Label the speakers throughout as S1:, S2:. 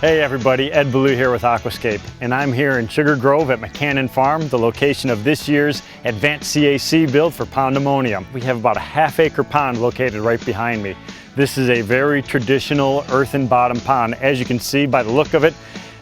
S1: Hey everybody, Ed Ballou here with Aquascape, and I'm here in Sugar Grove at McCannon Farm, the location of this year's advanced CAC build for Pondemonium. We have about a half-acre pond located right behind me. This is a very traditional earthen bottom pond. As you can see by the look of it,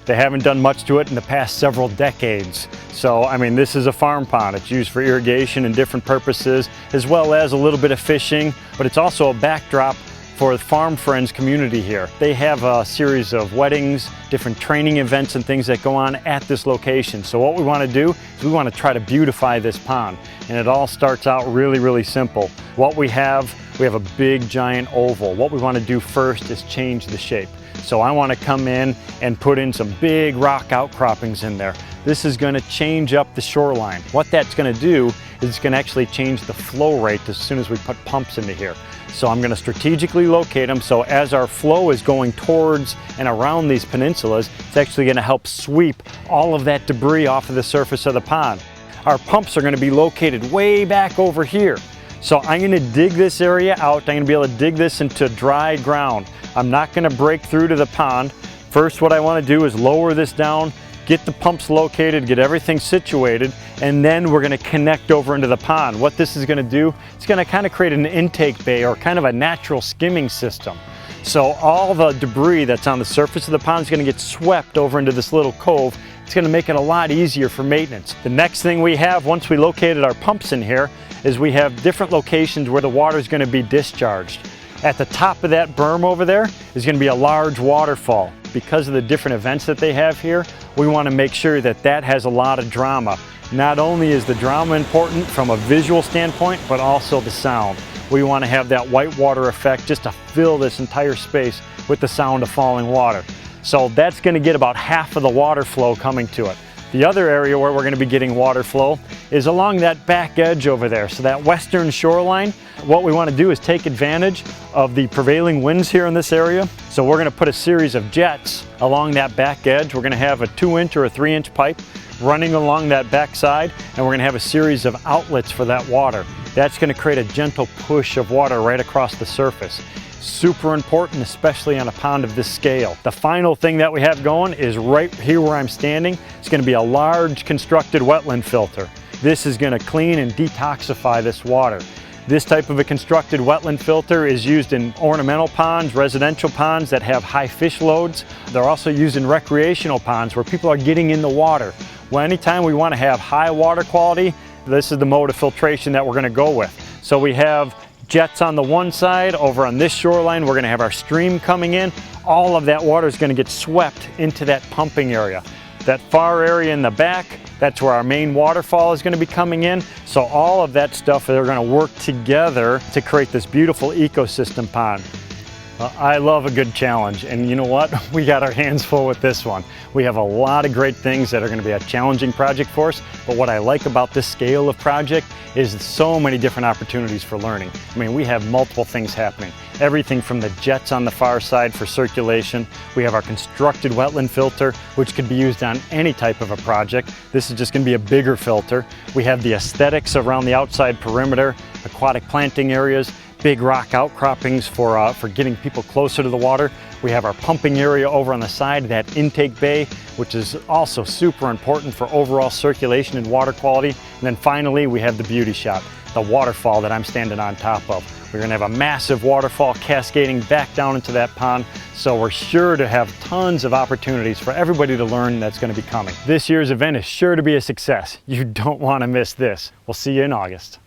S1: they haven't done much to it in the past several decades. So, I mean, this is a farm pond. It's used for irrigation and different purposes, as well as a little bit of fishing, but it's also a backdrop for the Farm Friends community here. They have a series of weddings, different training events and things that go on at this location. So what we want to do is we want to try to beautify this pond. And it all starts out really simple. What we have a big giant oval. What we want to do first is change the shape. So I want to come in and put in some big rock outcroppings in there. This is going to change up the shoreline. What that's going to do is it's going to actually change the flow rate as soon as we put pumps into here. So I'm going to strategically locate them so as our flow is going towards and around these peninsulas, it's actually going to help sweep all of that debris off of the surface of the pond. Our pumps are going to be located way back over here. So I'm going to dig this area out. I'm going to be able to dig this into dry ground. I'm not going to break through to the pond. First, what I want to do is lower this down, get the pumps located, get everything situated, and then we're going to connect over into the pond. What this is going to do, it's going to kind of create an intake bay or kind of a natural skimming system. So all the debris that's on the surface of the pond is going to get swept over into this little cove. It's going to make it a lot easier for maintenance. The next thing we have, once we located our pumps in here, is we have different locations where the water is going to be discharged. At the top of that berm over there is going to be a large waterfall. Because of the different events that they have here, we want to make sure that that has a lot of drama. Not only is the drama important from a visual standpoint, but also the sound. We want to have that whitewater effect just to fill this entire space with the sound of falling water. So that's going to get about half of the water flow coming to it. The other area where we're going to be getting water flow is along that back edge over there. So that western shoreline, what we want to do is take advantage of the prevailing winds here in this area. So we're going to put a series of jets along that back edge. We're going to have a 2-inch or a 3-inch pipe running along that back side, and we're going to have a series of outlets for that water. That's going to create a gentle push of water right across the surface. Super important, especially on a pond of this scale. The final thing that we have going is right here where I'm standing. It's going to be a large constructed wetland filter. This is going to clean and detoxify this water. This type of a constructed wetland filter is used in ornamental ponds, residential ponds that have high fish loads. They're also used in recreational ponds where people are getting in the water. Well, anytime we want to have high water quality, this is the mode of filtration that we're going to go with. So we have jets on the one side. Over on this shoreline, we're going to have our stream coming in. All of that water is going to get swept into that pumping area. That far area in the back, that's where our main waterfall is going to be coming in. So all of that stuff, they're going to work together to create this beautiful ecosystem pond. I love a good challenge, and you know what? We got our hands full with this one. We have a lot of great things that are going to be a challenging project for us, but what I like about this scale of project is so many different opportunities for learning. I mean, we have multiple things happening. Everything from the jets on the far side for circulation. We have our constructed wetland filter, which could be used on any type of a project. This is just going to be a bigger filter. We have the aesthetics around the outside perimeter, aquatic planting areas, big rock outcroppings for getting people closer to the water. We have our pumping area over on the side, that intake bay, which is also super important for overall circulation and water quality. And then finally, we have the beauty shot, the waterfall that I'm standing on top of. We're going to have a massive waterfall cascading back down into that pond, so we're sure to have tons of opportunities for everybody to learn that's going to be coming. This year's event is sure to be a success. You don't want to miss this. We'll see you in August.